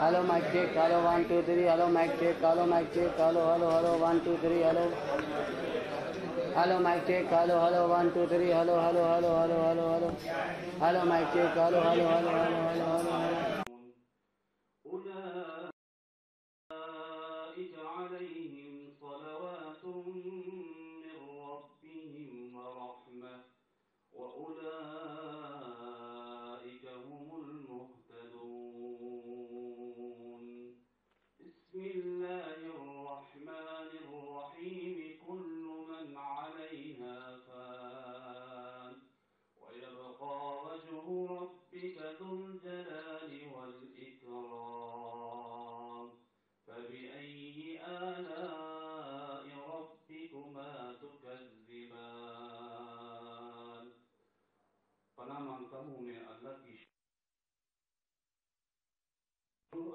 Hello, mic check. Hello, 1, 2, 3. Hello, mic check. Hello, mic check. Hello, hello, hello, 1, 2, 3. Hello. Hello, mic check. Hello, hello, 1, 2, 3. Hello, hello, hello, hello, hello, hello. Hello, mic check. Hello, hello, hello, hello, hello, hello. أولئك عليهم صلوات من ربهم ورحمة وأولئك هم المهتدون. بسم الله الرحمن الرحيم. كل من عليها فان ويبقى وجه ربك ذو الجلال والإكرام. فبأي آلاء ربكما تكذبان. پناہ مانگتا ہوں میں اللہ کی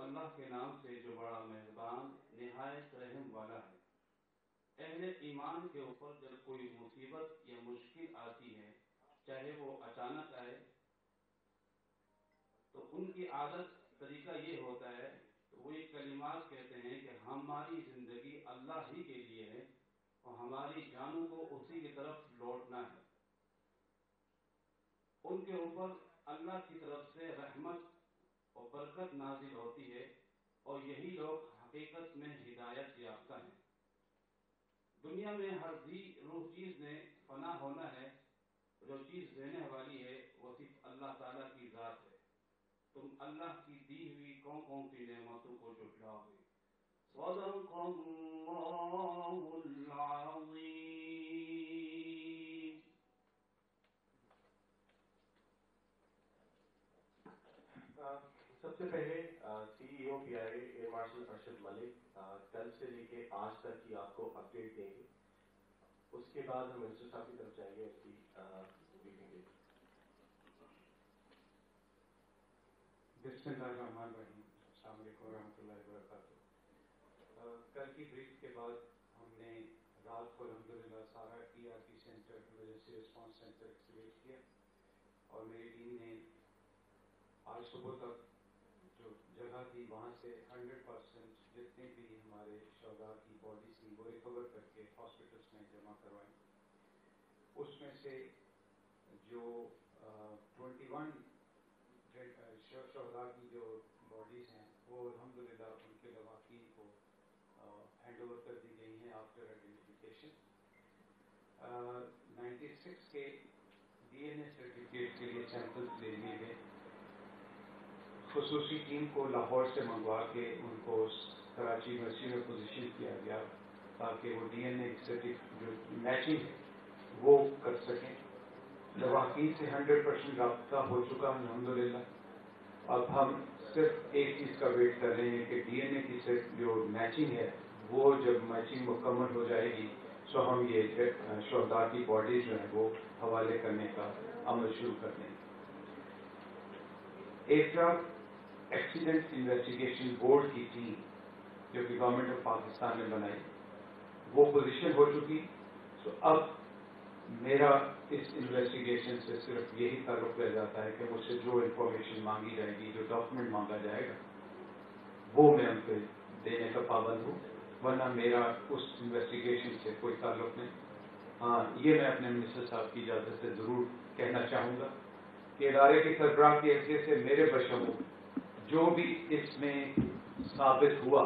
اللہ کے نام سے جو بڑا مہربان نہایت رحم والا ہے۔ اہل ایمان کے اوپر جب کوئی مصیبت یا مشکل آتی ہے، چاہے وہ اچانک آئے، تو ان کی عادت طریقہ یہ ہوتا ہے کہ وہ یہ کلمات کہتے ہیں کہ ہماری زندگی اللہ ہی کے لیے ہے اور ہماری جانوں کو اسی کی طرف لوٹنا ہے۔ ان کے اوپر اللہ کی طرف سے رحمت اور برکت نازل ہوتی ہے اور یہی لوگ حقیقت میں ہدایت یافتہ ہیں۔ دنیا میں ہر روح چیز نے فنا ہونا ہے، جو چیز رہنے والی ہے وہ صرف اللہ تعالیٰ کی ذات ہے۔ تم اللہ کی دی ہوئی کون کون سی نعمتوں کو جھٹلاؤ گے۔ صدق اللہ العظیم۔ سب سے پہلے سی ای او پی آئی ایئر مارشل ارشد ملک کل سے لے کے آج تک کی آپ کو اپڈیٹ دیں گے۔ اس کے بعد ہم منسٹر صاحب کی طرف جائیں گے اس کی briefing دیں گے۔ بسم اللہ الرحمن الرحیم۔ السلام علیکم ورحمۃ اللہ وبرکاتہ۔ کل کی بریف کے بعد ہم نے رات کو الحمدللہ سارا E R P centre emergency response centre activate کیا اور میری ٹیم نے آج صبح تک جو جگہ تھی وہاں سے 100% جتنے بھی ہمارے شہداء کی باڈیز تھی وہ ریکور کر کے ہاسپٹلس میں جمع کروائیں۔ اس میں سے جو 21 شہداء کی جو باڈیز ہیں وہ الحمدللہ ان کے لواحقین کو ہینڈ اوور کر دی گئی ہیں آفٹر آئیڈینٹیفیکیشن۔ 96 کے ڈی این اے سرٹیفکیٹ کے لیے سیمپلز لے لیے گئے۔ خصوصی ٹیم کو لاہور سے منگوا کے ان کو کراچی یونیورسٹی میں پوزیشن کیا گیا تاکہ وہ ڈی این اے جو میچنگ ہے وہ کر سکیں۔ لواحقین سے 100% رابطہ ہو چکا الحمدللہ۔ اب ہم صرف ایک چیز کا ویٹ کر رہے ہیں کہ ڈی این اے کی صرف جو میچنگ ہے وہ جب میچنگ مکمل ہو جائے گی تو ہم یہ شہداء کی باڈیز جو ہیں وہ حوالے کرنے کا عمل شروع کر دیں گے۔ ایئرکرافٹ ایکسیڈنٹ انویسٹیگیشن بورڈ کی ٹیم جو کہ گورنمنٹ آف پاکستان نے بنائی وہ پوزیشن ہو چکی۔ تو اب میرا اس انویسٹیگیشن سے صرف یہی تعلق رہ جاتا ہے کہ مجھ سے جو انفارمیشن مانگی جائے گی، جو ڈاکومنٹ مانگا جائے گا وہ میں ان کو دینے کا پابند ہوں، ورنہ میرا اس انویسٹیگیشن سے کوئی تعلق نہیں۔ ہاں، یہ میں اپنے منسٹر صاحب کی اجازت سے ضرور کہنا چاہوں گا کہ ادارے کے سربراہ کی حیثیت سے میرے بشمول جو بھی اس میں ثابت ہوا،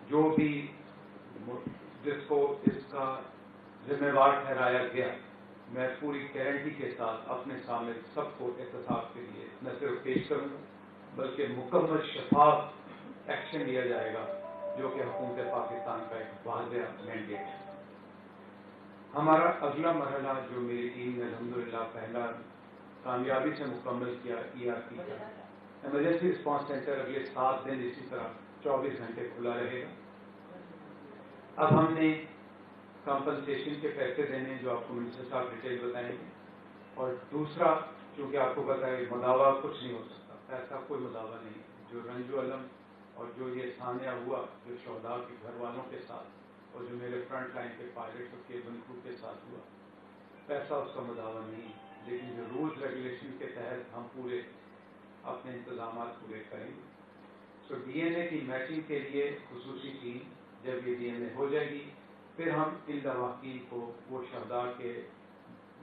جو بھی جس کو اس کا ذمہ دار ٹھہرایا گیا، میں پوری گارنٹی کے ساتھ اپنے سامنے سب کو احتساب کے لیے نہ صرف پیش کروں گا بلکہ مکمل شفاف ایکشن لیا جائے گا، جو کہ حکومت پاکستان کا ایک واضح مینڈیٹ ہے۔ ہمارا اگلا مرحلہ جو میری ٹیم نے الحمدللہ پہلا کامیابی سے مکمل کیا ای آر پی کا ایمرجنسی رسپانس سینٹر اگلے 7 دن اسی طرح 24 گھنٹے کھلا رہے گا۔ اب ہم نے کمپنسیشن کے پیسے دینے جو آپ کو منسٹر صاحب ڈیٹیل بتائیں گے، اور دوسرا چونکہ آپ کو پتا ہے مداوع کچھ نہیں ہو سکتا، ایسا کوئی مداوع نہیں ہے۔ جو رنج و الم اور جو یہ سانحہ ہوا جو شہداء کے گھر والوں کے ساتھ اور جو میرے فرنٹ لائن کے پائلٹس اور کیبن کرو کے ساتھ ہوا، پیسہ اس کا مداوع نہیں ہے، لیکن جو رولز ریگولیشن کے تحت ہم پورے اپنے انتظامات پورے کریں گے۔ تو ڈی این اے کی میچنگ کے لیے خصوصی ٹیم جب یہ ڈی این اے ہو جائے گی پھر ہم ان لواحقین کو وہ شہداء کے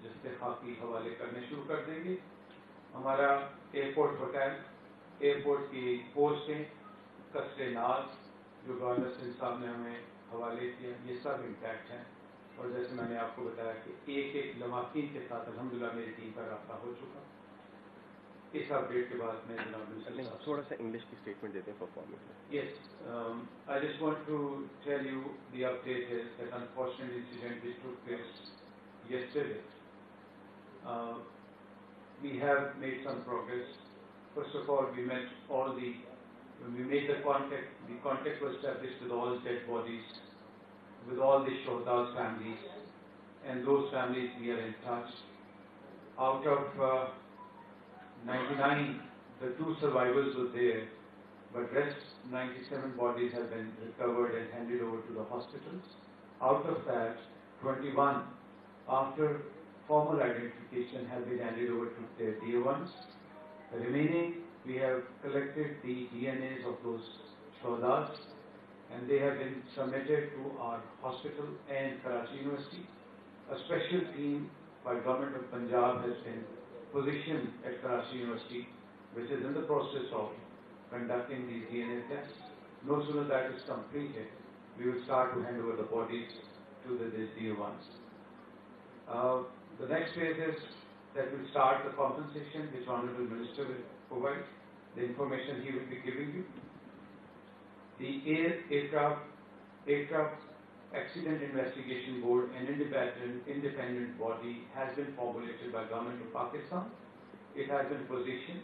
استحقاقی حوالے کرنے شروع کر دیں گے. ہمارا ایئرپورٹ ہوٹل، ایئرپورٹ کی پوسٹیں، قصر ناز جو گورنر سندھ صاحب نے ہمیں حوالے کیا، یہ سب انٹیکٹ ہیں. اور جیسے میں نے آپ کو بتایا کہ ایک ایک لواحقین کے ساتھ الحمدللہ میری ٹیم کا رابطہ ہو چکا. اس اپڈیٹ کے بعد میں جناب تھوڑا سا انگلش کی اسٹیٹمنٹ دیتے ہیں پرفارمنس میں. Yes, I just want to tell you the update is that unfortunate incident which took place yesterday. We have made some progress. First of all, we made the contact was established with all dead bodies, with all the Shohada's families, and those families we are in touch. Out of 99, the 2 survivors were there, but rest 97 bodies have been recovered and handed over to the hospitals. Out of that, 21, after formal identification, have been handed over to their dear ones. The remaining, we have collected the DNAs of those Shohada's, and they have been submitted to our hospital and Karachi University. A special team by Government of Punjab has been positioned at Karachi University, which is in the process of conducting these DNA tests. No sooner that is completed, we will start to hand over the bodies to the dear ones. The next phase is that we'll start the compensation which Honorable Minister will provide, the information he will be giving you. The Aircraft Accident Investigation Board, an independent body, has been formulated by Government of Pakistan. It has been positioned.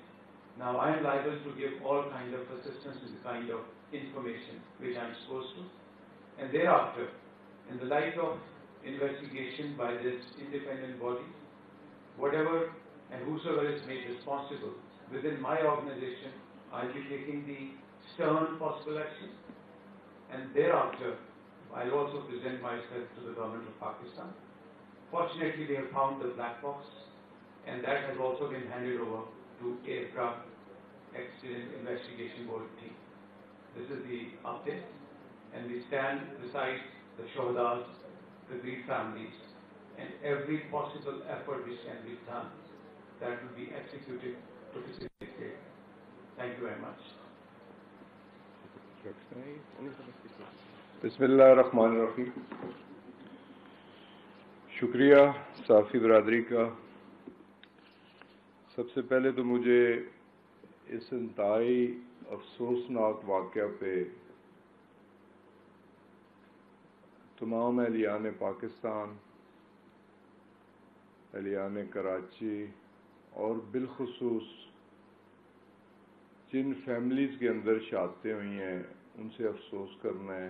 Now I am liable to give all kind of assistance in the kind of information which I am supposed to. And thereafter, in the light of investigation by this independent body, whatever and whosoever is made responsible within my organization, I will be taking the stern possible action. And thereafter, I will also present myself to the Government of Pakistan. Fortunately, we have found the black box, and that has also been handed over to Aircraft Accident Investigation Board team. This is the update, and we stand beside the Shohada's, the grieved families, and every possible effort which can be done, that will be executed to facilitate. Thank you very much. بسم اللہ الرحمن الرحیم. شکریہ صحافی برادری کا. سب سے پہلے تو مجھے اس انتہائی افسوسناک واقعہ پہ تمام اہلیان پاکستان، اہلیان کراچی اور بالخصوص جن فیملیز کے اندر شہادتیں ہوئی ہیں ان سے افسوس کرنا ہے،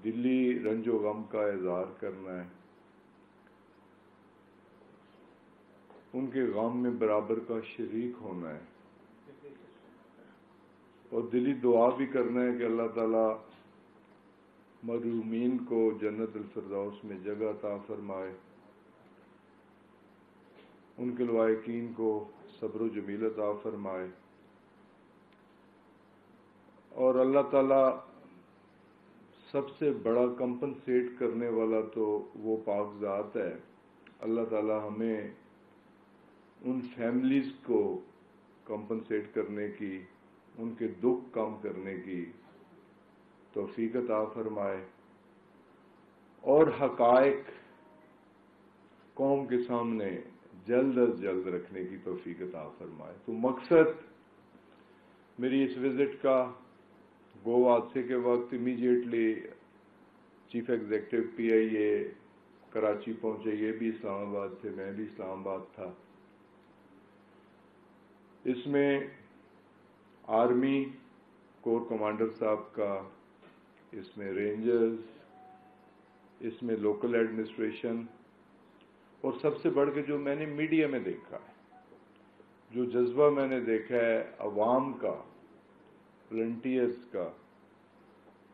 دلی رنج و غم کا اظہار کرنا ہے، ان کے غم میں برابر کا شریک ہونا ہے، اور دلی دعا بھی کرنا ہے کہ اللہ تعالیٰ مرحومین کو جنت الفردوس میں جگہ عطا فرمائے، ان کے لواحقین کو صبر و جمیل عطا فرمائے، اور اللہ تعالیٰ سب سے بڑا کمپنسیٹ کرنے والا تو وہ پاک ذات ہے. اللہ تعالیٰ ہمیں ان فیملیز کو کمپنسیٹ کرنے کی، ان کے دکھ کم کرنے کی توفیق عطا فرمائے، اور حقائق قوم کے سامنے جلد از جلد رکھنے کی توفیق عطا فرمائے. تو مقصد میری اس وزٹ کا گو حادثے کے وقت امیڈیٹلی چیف ایگزیکٹو پی آئی اے کراچی پہنچے. یہ بھی اسلام آباد تھے، میں بھی اسلام آباد تھا. اس میں آرمی کور کمانڈر صاحب کا، اس میں رینجرز، اس میں لوکل ایڈمنسٹریشن، اور سب سے بڑھ کے جو میں نے میڈیا میں دیکھا ہے، جو جذبہ میں نے دیکھا ہے عوام کا، والنٹیئرز کا،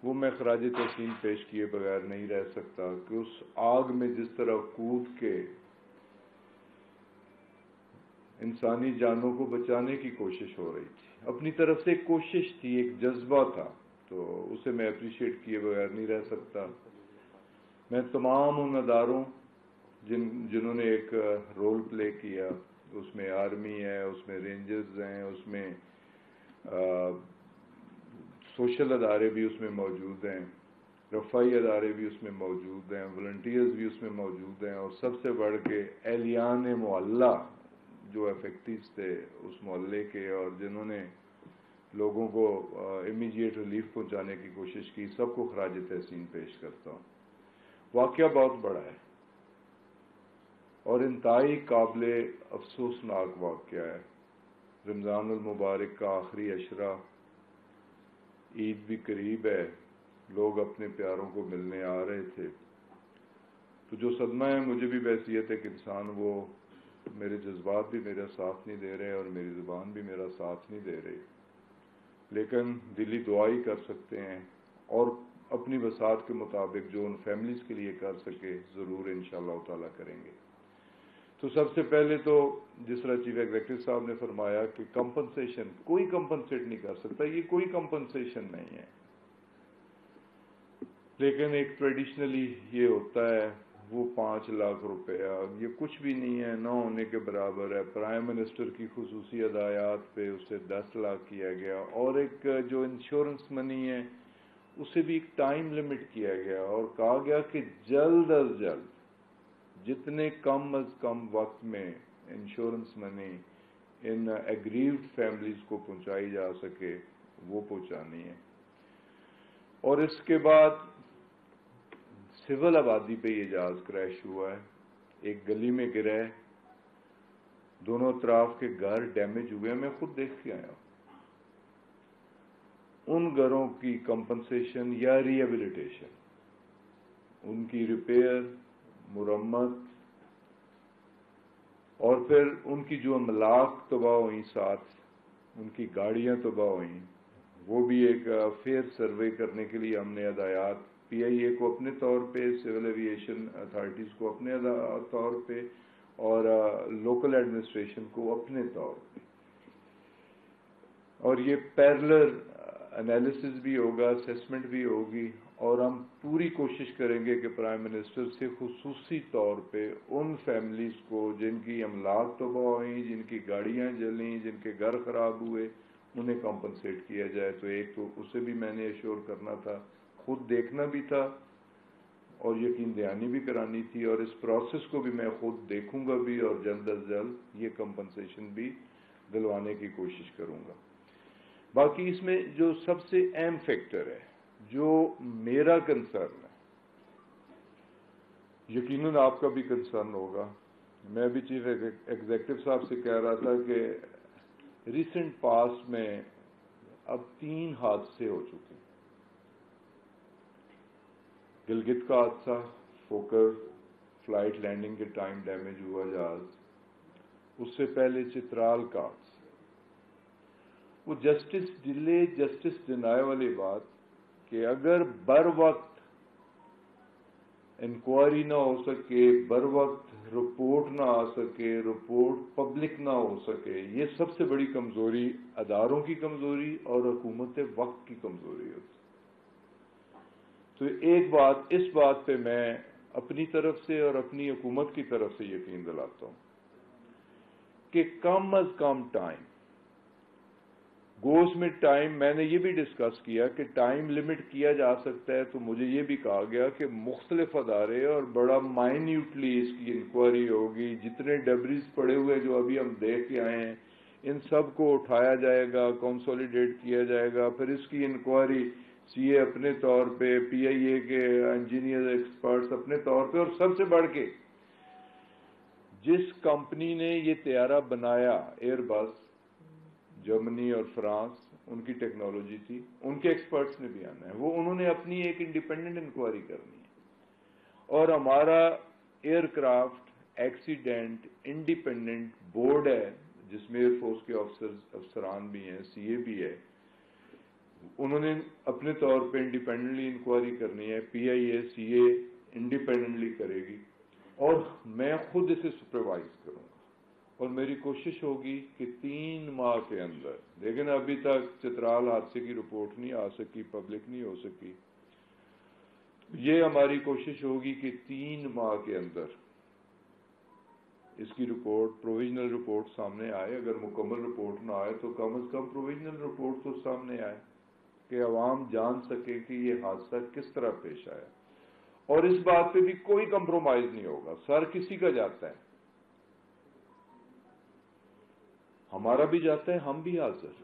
وہ میں خراج تحسین پیش کیے بغیر نہیں رہ سکتا کہ اس آگ میں جس طرح کود کے انسانی جانوں کو بچانے کی کوشش ہو رہی تھی. اپنی طرف سے ایک کوشش تھی, ایک جذبہ تھا, تو اسے میں اپریشیٹ کیے بغیر نہیں رہ سکتا. میں تمام ان اداروں جنہوں نے ایک رول پلے کیا, اس میں آرمی ہے, اس میں رینجرز ہیں, اس میں سوشل ادارے بھی اس میں موجود ہیں, رفائی ادارے بھی اس میں موجود ہیں, والنٹیئرز بھی اس میں موجود ہیں, اور سب سے بڑھ کے اہلیان محلہ جو افیکٹیوز تھے اس محلے کے, اور جنہوں نے لوگوں کو امیڈیٹ ریلیف پہنچانے کی کوشش کی, سب کو خراج تحسین پیش کرتا ہوں. واقعہ بہت بڑا ہے اور انتہائی قابل افسوسناک واقعہ ہے. رمضان المبارک کا آخری عشرہ, عید بھی قریب ہے, لوگ اپنے پیاروں کو ملنے آ رہے تھے, تو جو صدمہ ہے مجھے بھی بحیثیت ایک انسان, وہ میرے جذبات بھی میرا ساتھ نہیں دے رہے اور میری زبان بھی میرا ساتھ نہیں دے رہی, لیکن دلی دعا ہی کر سکتے ہیں, اور اپنی وسعت کے مطابق جو ان فیملیز کے لیے کر سکے ضرور انشاءاللہ تعالیٰ کریں گے. تو سب سے پہلے تو جس طرح چیف ایگزیکٹو صاحب نے فرمایا کہ کمپنسیشن کوئی کمپنسیٹ نہیں کر سکتا, یہ کوئی کمپنسیشن نہیں ہے, لیکن ایک ٹریڈیشنلی یہ ہوتا ہے وہ 5 لاکھ روپیہ یہ کچھ بھی نہیں ہے, نہ ہونے کے برابر ہے. پرائم منسٹر کی خصوصی ہدایات پہ اسے 10 لاکھ کیا گیا, اور ایک جو انشورنس منی ہے اسے بھی ایک ٹائم لمٹ کیا گیا, اور کہا گیا کہ جلد از جلد جتنے کم از کم وقت میں انشورنس منی ان ایگریوڈ فیملیز کو پہنچائی جا سکے وہ پہنچانی ہے. اور اس کے بعد سول آبادی پہ یہ جہاز کریش ہوا ہے, ایک گلی میں گرا ہے, دونوں اطراف کے گھر ڈیمیج ہوئے ہیں, میں خود دیکھ کے آیا ہوں. ان گھروں کی کمپنسیشن یا ری ایبلیٹیشن, ان کی ریپیئر, مرمت, اور پھر ان کی جو املاک تباہ ہوئیں, ساتھ ان کی گاڑیاں تباہ ہوئیں, وہ بھی ایک فیئر سروے کرنے کے لیے ہم نے ہدایات پی آئی اے کو اپنے طور پہ, سول ایویشن اتھارٹیز کو اپنے طور پہ, اور لوکل ایڈمنسٹریشن کو اپنے طور پہ, اور یہ پیرلر انالیسز بھی ہوگا, اسیسمنٹ بھی ہوگی, اور ہم پوری کوشش کریں گے کہ پرائم منسٹر سے خصوصی طور پہ ان فیملیز کو جن کی املاک تباہ ہوئیں, جن کی گاڑیاں جلیں, جن کے گھر خراب ہوئے, انہیں کمپنسیٹ کیا جائے. تو ایک تو اسے بھی میں نے ایشور کرنا تھا, خود دیکھنا بھی تھا, اور یقین دہانی بھی کرانی تھی, اور اس پروسیس کو بھی میں خود دیکھوں گا بھی, اور جلد از جلد یہ کمپنسیشن بھی دلوانے کی کوشش کروں گا. باقی اس میں جو سب سے اہم فیکٹر ہے, جو میرا کنسرن ہے, یقیناً آپ کا بھی کنسرن ہوگا. میں بھی چیف ایگزیکٹو صاحب سے کہہ رہا تھا کہ ریسنٹ پاسٹ میں اب 3 حادثے ہو چکے. گلگت کا حادثہ, فوکر فلائٹ لینڈنگ کے ٹائم ڈیمیج ہوا جہاز, اس سے پہلے چترال کا حادثہ. وہ جسٹس ڈیلے جسٹس ڈینائے والی بات کہ اگر بر وقت انکوائری نہ ہو سکے, بر وقت رپورٹ نہ آ سکے, رپورٹ پبلک نہ ہو سکے, یہ سب سے بڑی کمزوری اداروں کی کمزوری اور حکومت وقت کی کمزوری ہوتی. تو ایک بات, اس بات پہ میں اپنی طرف سے اور اپنی حکومت کی طرف سے یقین دلاتا ہوں کہ کم از کم ٹائم گوز میں ٹائم, میں نے یہ بھی ڈسکس کیا کہ ٹائم لمٹ کیا جا سکتا ہے, تو مجھے یہ بھی کہا گیا کہ مختلف ادارے اور بڑا مائنیوٹلی اس کی انکوائری ہوگی. جتنے ڈبریز پڑے ہوئے جو ابھی ہم دیکھ کے آئے ہیں, ان سب کو اٹھایا جائے گا, کنسولیڈیٹ کیا جائے گا, پھر اس کی انکوائری سی اے اپنے طور پہ, پی آئی اے کے انجینئر ایکسپرٹس اپنے طور پہ, اور سب سے بڑھ کے جس کمپنی نے یہ طیارہ بنایا, ایئر بس, جرمنی اور فرانس, ان کی ٹیکنالوجی تھی, ان کے ایکسپرٹس نے بھی آنا ہے, وہ انہوں نے اپنی ایک انڈیپینڈنٹ انکوائری کرنی ہے. اور ہمارا aircraft accident independent board ہے جس میں ایئر فورس کے افسران بھی ہیں, سی اے بھی ہے, انہوں نے اپنے طور پہ انڈیپینڈنٹلی انکوائری کرنی ہے. پی آئی اے سی اے انڈیپینڈنٹلی کرے گی, اور میں خود اسے سپروائز کروں گا, اور میری کوشش ہوگی کہ 3 ماہ کے اندر، لیکن ابھی تک چترال حادثے کی رپورٹ نہیں آ سکی، پبلک نہیں ہو سکی، یہ ہماری کوشش ہوگی کہ 3 ماہ کے اندر اس کی رپورٹ، پروویژنل رپورٹ سامنے آئے۔ اگر مکمل رپورٹ نہ آئے تو کم از کم پروویژنل رپورٹ تو سامنے آئے کہ عوام جان سکے کہ یہ حادثہ کس طرح پیش آیا۔ اور اس بات پہ بھی کوئی کمپرومائز نہیں ہوگا، سر کسی کا جاتا ہے، ہمارا بھی جاتا ہے، ہم بھی حاضر۔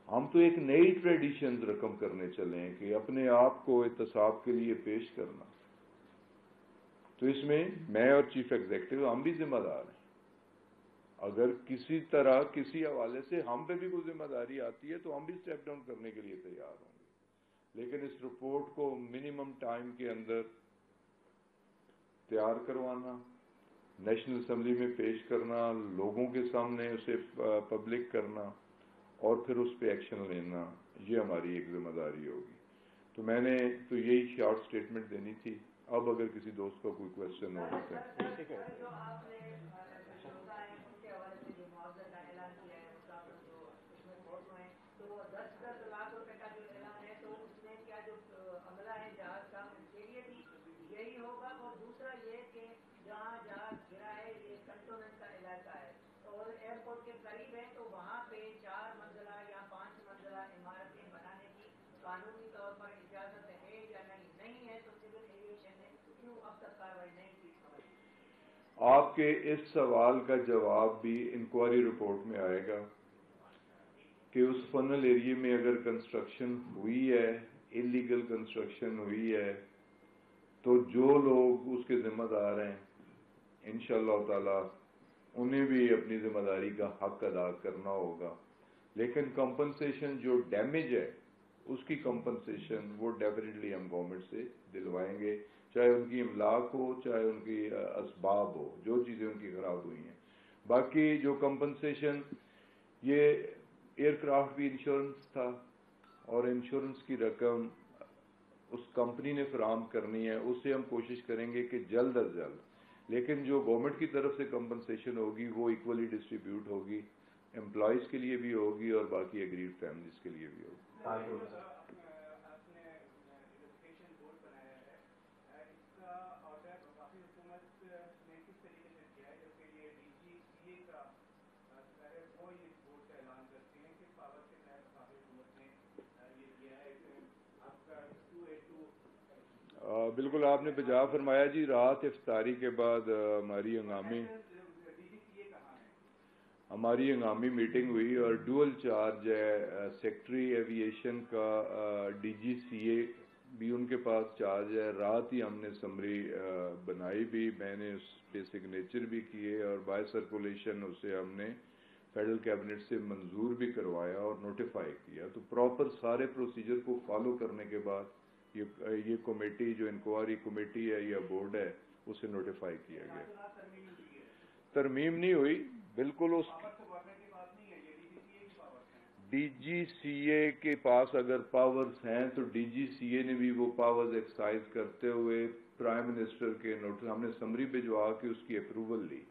ہم تو ایک نئی ٹریڈیشن رقم کرنے چلے ہیں کہ اپنے آپ کو احتساب کے لیے پیش کرنا۔ تو اس میں میں اور چیف ایگزیکٹو ہم بھی ذمہ دار ہیں۔ اگر کسی طرح کسی حوالے سے ہم پہ بھی کوئی ذمہ داری آتی ہے تو ہم بھی اسٹیپ ڈاؤن کرنے کے لیے تیار ہوں گے، لیکن اس رپورٹ کو منیمم ٹائم کے اندر تیار کروانا، نیشنل اسمبلی میں پیش کرنا، لوگوں کے سامنے اسے پبلک کرنا اور پھر اس پہ ایکشن لینا، یہ ہماری ایک ذمہ داری ہوگی۔ تو میں نے تو یہی شارٹ سٹیٹمنٹ دینی تھی۔ اب اگر کسی دوست کا کوئی کوشچن ہو تو یہی ہوگا، اور دوسرا یہ کہ جہاں جہاز گرا ہے یہ کنٹونمنٹ کا علاقہ ہے اور ایئرپورٹ کے قریب ہے، تو وہاں پہ 4 منزلہ یا 5 منزلہ عمارتیں بنانے کی قانونی طور پر اجازت ہے یا نہیں ہے، تو سول ایویشن نے کیوں اب تک کارروائی نہیں کی؟ آپ کے اس سوال کا جواب بھی انکوائری رپورٹ میں آئے گا کہ اس فنل ایریے میں اگر کنسٹرکشن ہوئی ہے، انلیگل کنسٹرکشن ہوئی ہے، تو جو لوگ اس کے ذمہ دار ہیں انشاءاللہ تعالی انہیں بھی اپنی ذمہ داری کا حق ادا کرنا ہوگا۔ لیکن کمپنسیشن جو ڈیمیج ہے اس کی کمپنسیشن وہ ڈیفینیٹلی ہم گورنمنٹ سے دلوائیں گے، چاہے ان کی املاک ہو، چاہے ان کی اسباب ہو، جو چیزیں ان کی خراب ہوئی ہیں۔ باقی جو کمپنسیشن، یہ ایئر کرافٹ بھی انشورنس تھا اور انشورنس کی رقم اس کمپنی نے فراہم کرنی ہے، اس سے ہم کوشش کریں گے کہ جلد از جلد، لیکن جو گورنمنٹ کی طرف سے کمپنسیشن ہوگی وہ ایکولی ڈسٹریبیوٹ ہوگی، امپلائیز کے لیے بھی ہوگی اور باقی ایگریڈ فیملیز کے لیے بھی ہوگی۔ بالکل آپ نے بجا فرمایا جی۔ رات افطاری کے بعد ہماری ہنگامی میٹنگ ہوئی اور ڈوئل چارج ہے، سیکٹری ایویشن کا ڈی جی سی اے بھی ان کے پاس چارج ہے۔ رات ہی ہم نے سمری بنائی بھی، میں نے اس پہ سگنیچر بھی کیے اور بائی سرکولیشن اسے ہم نے فیڈرل کیبنٹ سے منظور بھی کروایا اور نوٹیفائی کیا۔ تو پراپر سارے پروسیجر کو فالو کرنے کے بعد یہ کمیٹی جو انکوائری کمیٹی ہے یا بورڈ ہے اسے نوٹیفائی کیا گیا۔ ترمیم نہیں ہوئی، بالکل اس ڈی جی سی اے کے پاس اگر پاورز ہیں تو ڈی جی سی اے نے بھی وہ پاورز ایکسرسائز کرتے ہوئے پرائم منسٹر کے نوٹس، ہم نے سمری بھجوا کے اس کی اپروول لی۔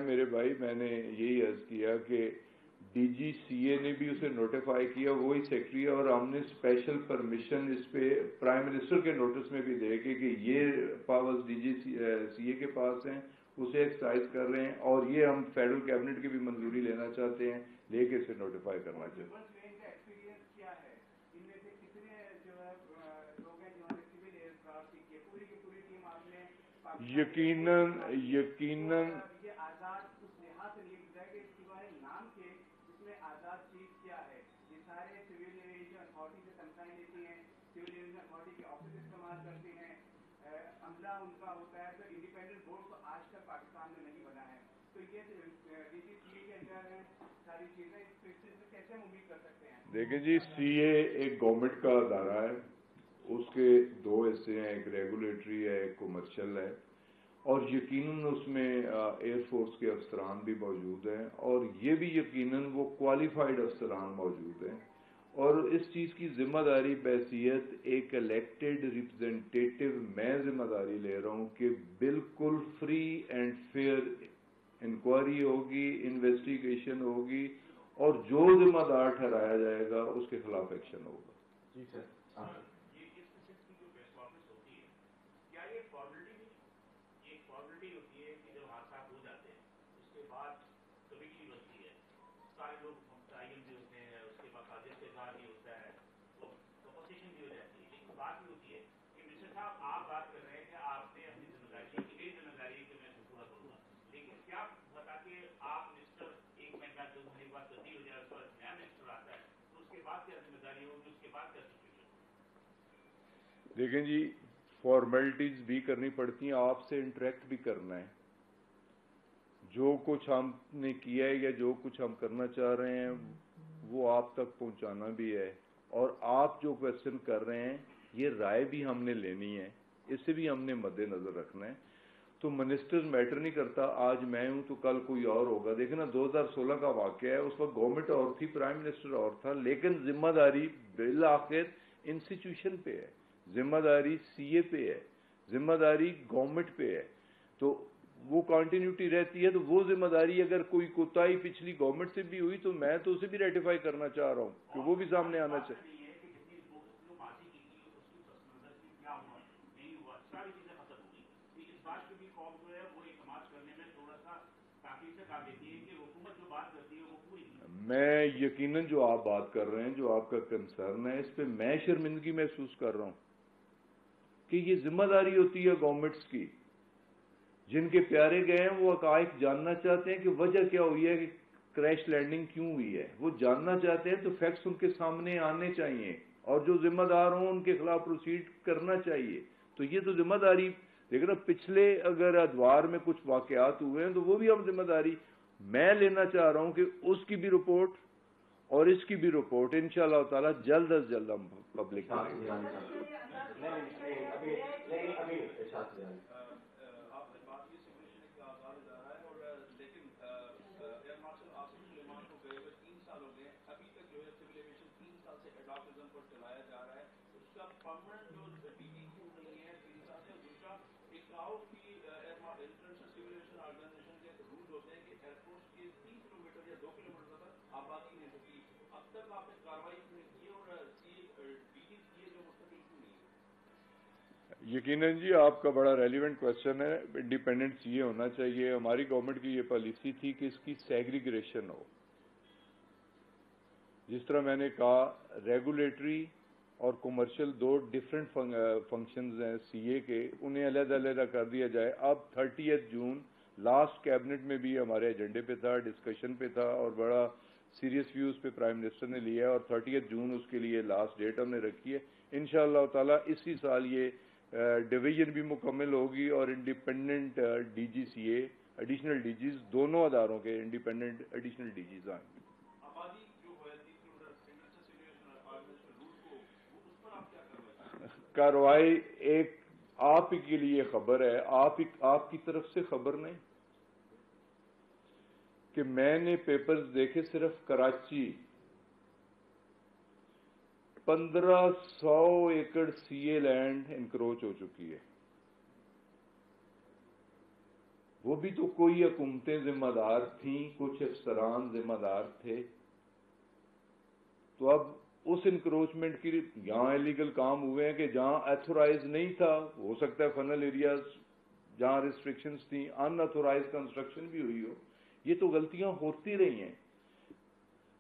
میرے بھائی میں نے یہی عرض کیا کہ ڈی جی سی اے نے بھی اسے نوٹیفائی کیا، وہی سیکٹری ہے، اور ہم نے اسپیشل پرمیشن اس پہ پرائم منسٹر کے نوٹس میں بھی دے کے کہ یہ پاورز ڈی جی سی اے کے پاس ہیں، اسے ایکسرسائز کر رہے ہیں، اور یہ ہم فیڈرل کیبنٹ کی بھی منظوری لینا چاہتے ہیں، لے کے اسے نوٹیفائی کرنا چاہتے ہیں۔ یقیناً ان کا ہوتا ہے تو انڈیپینڈنٹ بورڈ تو آج تک پاکستان میں نہیں بنا ہے، تو یہ ڈی جی سی اے کے اندر ہیں ساری چیزیں، کیسے ہم امید کر سکتے ہیں؟ دیکھیں جی، سی اے ایک گورنمنٹ کا ادارہ ہے، اس کے 2 حصے ہیں، ایک ریگولیٹری ہے، ایک کمرشل ہے، اور یقیناً اس میں ایئر فورس کے افسران بھی موجود ہیں، اور یہ بھی یقیناً وہ کوالیفائڈ افسران موجود ہیں، اور اس چیز کی ذمہ داری بحیثیت ایک الیکٹڈ ریپرزینٹیٹو میں ذمہ داری لے رہا ہوں کہ بالکل فری اینڈ فیئر انکوائری ہوگی، انویسٹیگیشن ہوگی، اور جو ذمہ دار ٹھہرایا جائے گا اس کے خلاف ایکشن ہوگا۔ جی سر، یہ اس قسم کی جو پریس کانفرنس ہوتی ہے، کیا یہ فارملٹی نہیں، یہ ایک فارملٹی ہوتی ہے کہ جب حادثات ہو جاتے ہیں اس کے بعد کمیٹی بنتی ہے، سارے لوگ متعین بھی ہوتے ہیں، اس کے بعد قاضی اقتدار بھی ہوتا ہے، وہ اپوزیشن بھی ہو جاتی ہے، لیکن بات یہ ہوتی ہے کہ منسٹر صاحب آپ بات کر رہے ہیں کہ آپ نے اپنی ذمہ داری لی کہ میری ذمہ داری ہے کہ میں اس کو پورا کروں گا، لیکن کیا بتا کہ آپ منسٹر ایک مہینہ 2 مہینے کے بعد تبدیل ہو جائے، اس پر نیا منسٹر آتا ہے تو اس کے بعد کیا ذمہ داری ہوگی، اس کے بعد کیا سچویشن ہوگی؟ دیکھیں جی، فارمیلٹیز بھی کرنی پڑتی ہیں، آپ سے انٹریکٹ بھی کرنا ہے، جو کچھ ہم نے کیا ہے یا جو کچھ ہم کرنا چاہ رہے ہیں وہ آپ تک پہنچانا بھی ہے، اور آپ جو کویسچن کر رہے ہیں یہ رائے بھی ہم نے لینی ہے، اسے بھی ہم نے مد نظر رکھنا ہے۔ تو منسٹر میٹر نہیں کرتا، آج میں ہوں تو کل کوئی اور ہوگا۔ دیکھیں نا، 2016 کا واقعہ ہے، اس وقت گورنمنٹ اور تھی، پرائم منسٹر اور تھا، لیکن ذمہ داری بالآخر انسٹیٹیوشن پہ ہے، ذمہ داری سی اے پہ ہے، ذمہ داری گورنمنٹ پہ ہے، تو وہ کنٹینیوٹی رہتی ہے۔ تو وہ ذمہ داری اگر کوئی کوتاہی پچھلی گورنمنٹ سے بھی ہوئی تو میں تو اسے بھی ریٹیفائی کرنا چاہ رہا ہوں کہ وہ بھی سامنے آنا چاہیے۔ میں یقیناً جو آپ بات کر رہے ہیں، جو آپ کا کنسرن ہے، اس پہ میں شرمندگی محسوس کر رہا ہوں کہ یہ ذمہ داری ہوتی ہے گورنمنٹس کی، جن کے پیارے گئے ہیں وہ حقائق جاننا چاہتے ہیں کہ وجہ کیا ہوئی ہے، کہ کریش لینڈنگ کیوں ہوئی ہے، وہ جاننا چاہتے ہیں، تو فیکٹس ان کے سامنے آنے چاہیے، اور جو ذمہ دار ہوں ان کے خلاف پروسیڈ کرنا چاہیے۔ تو یہ تو ذمہ داری، لیکن پچھلے اگر ادوار میں کچھ واقعات ہوئے ہیں تو وہ بھی ہم ذمہ داری میں لینا چاہ رہا ہوں کہ اس کی بھی رپورٹ اور اس کی بھی رپورٹ انشاءاللہ تعالی جلد از جلد ہم پبلک کریں گے۔ آپ نے بات کی سیمولیشن کا آغاز ہو جا رہا ہے، اور لیکن ایئر مارشل آصف سلیمان کو گئے ہوئے 3 سال ہو گئے، ابھی تک جو ہے سول ایویشن 3 سال سے ایڈاپٹزم پر چلایا جا رہا ہے، اس کا پرماننٹ جو ڈی جی کیوں نہیں ہے 3 سال سے۔ دوسرا، ایکاؤ کی انٹرنیشنل سول ایویشن آرگنائزیشن کے رولز ہوتے ہیں کہ ایئر فورس کے 3 کلومیٹر یا 2 کلومیٹر تک آبادی نہیں ہوتی، اب تک آپ نے کارروائی کی ہے، اور ڈی جی سی جو مستقل کیوں نہیں ہے؟ یقیناً جی، آپ کا بڑا ریلیونٹ کویشچن ہے۔ انڈیپینڈنٹ سی اے ہونا چاہیے۔ ہماری گورنمنٹ کی یہ پالیسی تھی کہ اس کی سیگریگیشن ہو، جس طرح میں نے کہا ریگولیٹری اور کمرشل 2 ڈفرینٹ فنکشنز ہیں سی اے کے، انہیں علیحدہ علیحدہ کر دیا جائے۔ اب 30 جون لاسٹ کیبنٹ میں بھی ہمارے ایجنڈے پہ تھا، ڈسکشن پہ تھا، اور بڑا سیریس ویو اس پہ پرائم منسٹر نے لیا ہے، اور 30 جون اس کے لیے لاسٹ ڈیٹ ہم نے رکھی ہے۔ انشاءاللہ تعالی اسی سال یہ ڈویژن بھی مکمل ہوگی، اور انڈیپینڈنٹ ڈی جی سی اے، ایڈیشنل ڈی جیز، دونوں اداروں کے انڈیپینڈنٹ ایڈیشنل ڈی جیز آئیں گے۔ کارروائی ایک آپ ہی کے لیے خبر ہے، آپ کی طرف سے خبر نہیں کہ میں نے پیپرز دیکھے، صرف کراچی 1500 ایکڑ سی اے لینڈ انکروچ ہو چکی ہے۔ وہ بھی تو کوئی حکومتیں ذمہ دار تھیں، کچھ افسران ذمہ دار تھے، تو اب اس انکروچمنٹ کی یہاں ایلیگل کام ہوئے ہیں کہ جہاں ایتھورائز نہیں تھا، ہو سکتا ہے فنل ایریاز جہاں ریسٹرکشنز تھیں، ان ایتھورائز کنسٹرکشن بھی ہوئی ہو۔ یہ تو غلطیاں ہوتی رہی ہیں،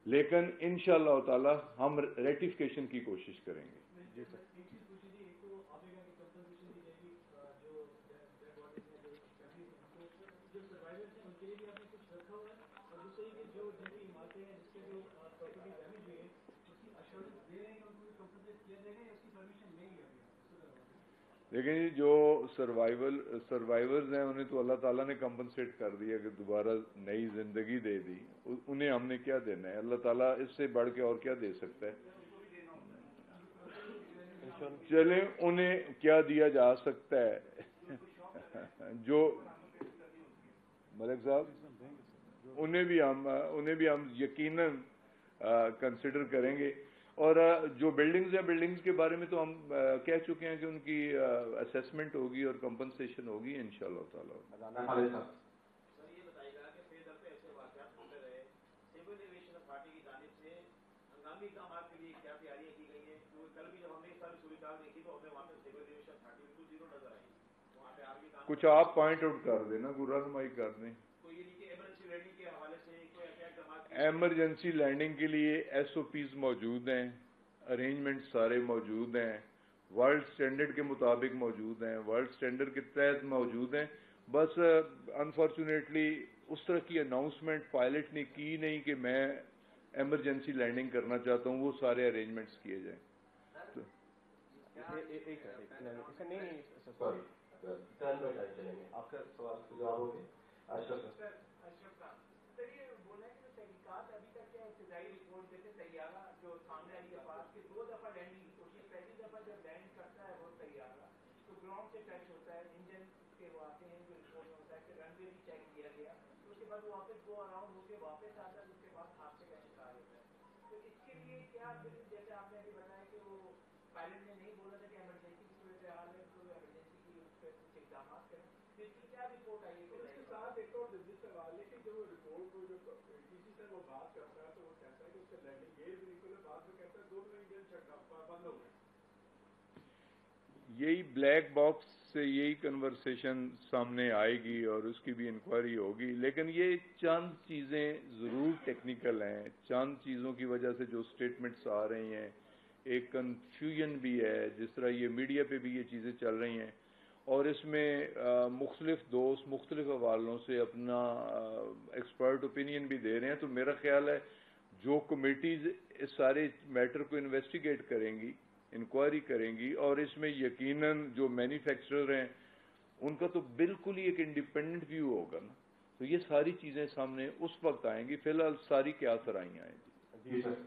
لیکن انشاءاللہ تعالی ہم ریٹیفیکیشن کی کوشش کریں گے۔ جی سر۔ دیکھیں جی، جو سروائیورز ہیں انہیں تو اللہ تعالیٰ نے کمپنسیٹ کر دیا کہ دوبارہ نئی زندگی دے دی، انہیں ہم نے کیا دینا ہے؟ اللہ تعالیٰ اس سے بڑھ کے اور کیا دے سکتا ہے؟ چلیں، انہیں کیا دیا جا سکتا ہے؟ جو ملک صاحب انہیں بھی ہم یقیناً کنسیڈر کریں گے. اور جو بلڈنگز ہیں بلڈنگز کے بارے میں تو ہم کہہ چکے ہیں کہ ان کی اسیسمنٹ ہوگی اور کمپنسیشن ہوگی انشاءاللہ تعالی. سر یہ بتائیے گا کہ فیض پر ایسے واقعات ہوتے رہے, سول ایویشن اتھارٹی کی جانب سے ہنگامی اقدامات کے لیے کیا تیاریاں کی گئی ہیں؟ کیونکہ کل بھی جب ہم نے اس سال صورتحال دیکھی تو ہمیں وہاں پہ سول ایویشن اتھارٹی بالکل زیرو نظر آئی. وہاں پہ آرمی کام کچھ آپ پوائنٹ آؤٹ کر دیں نا, رہنمائی کر دیں. تو یہ نہیں کہ ایمرجنسی لینڈنگ کے حوالے سے کوئی ایسے اقدامات ایمرجنسی لینڈنگ کے لیے ایس او پیز موجود ہیں, ارینجمنٹ سارے موجود ہیں, ورلڈ سٹینڈرڈ کے مطابق موجود ہیں, ورلڈ سٹینڈرڈ کے تحت موجود ہیں. بس انفارچونیٹلی اس طرح کی اناؤنسمنٹ پائلٹ نے کی نہیں کہ میں ایمرجنسی لینڈنگ کرنا چاہتا ہوں, وہ سارے ارینجمنٹس کیے جائیں. آپ کا سوال جواب ہو گیا. اشرف خان سر, یہ بولنا ہے کہ جو تحقیقات ابھی تک کیا ابتدائی رپورٹ جیسے طیارہ جو سامنے علی کے پاس کے 2 دفعہ لینڈنگ کی کوشش, پہلی دفعہ جب لینڈ کرتا ہے وہ طیارہ تو گراؤنڈ سے ٹچ ہوتا ہے, انجن کے وہ آتے ہیں جو رپورٹ میں ہوتا ہے کہ رن وے بھی چیک کیا گیا, اس کے بعد وہ واپس گو اراؤنڈ ہو کے واپس آتا ہے, اس کے بعد حادثے کا شکار ہوتا ہے. تو اس کے لیے کیا جیسے آپ نے ابھی بتایا کہ وہ پائلٹ نے نہیں بولا تھا کہ ایمرجنسی کی صورتحال ہے تو ایمرجنسی کی اس پہ کچھ اقدامات کریں, تو اس کی کیا رپورٹ آئی ہے؟ اس کے ساتھ ایک اور سوال ہے کہ جو رپورٹ کو جو کسی سے وہ بات کرتا ہے تو وہ کہتا ہے کہ اس کا لینڈنگ گیئر بھی نکلے, بعد میں کہتا ہے 2 انجن شٹ بند ہو گئے. یہی بلیک باکس سے یہی کنورسیشن سامنے آئے گی اور اس کی بھی انکوائری ہوگی, لیکن یہ چند چیزیں ضرور ٹیکنیکل ہیں. چند چیزوں کی وجہ سے جو سٹیٹمنٹس آ رہی ہیں, ایک کنفیوژن بھی ہے, جس طرح یہ میڈیا پہ بھی یہ چیزیں چل رہی ہیں, اور اس میں مختلف دوست مختلف حوالوں سے اپنا ایکسپرٹ اوپینین بھی دے رہے ہیں. تو میرا خیال ہے جو کمیٹیز اس سارے میٹر کو انویسٹیگیٹ کریں گی, انکوائری کریں گی, اور اس میں یقیناً جو مینوفیکچرر ہیں ان کا تو بالکل ہی ایک انڈیپینڈنٹ ویو ہوگا نا, تو یہ ساری چیزیں سامنے اس وقت آئیں گی. فی الحال ساری کیا سرائیاں آئیں گی. جی سر.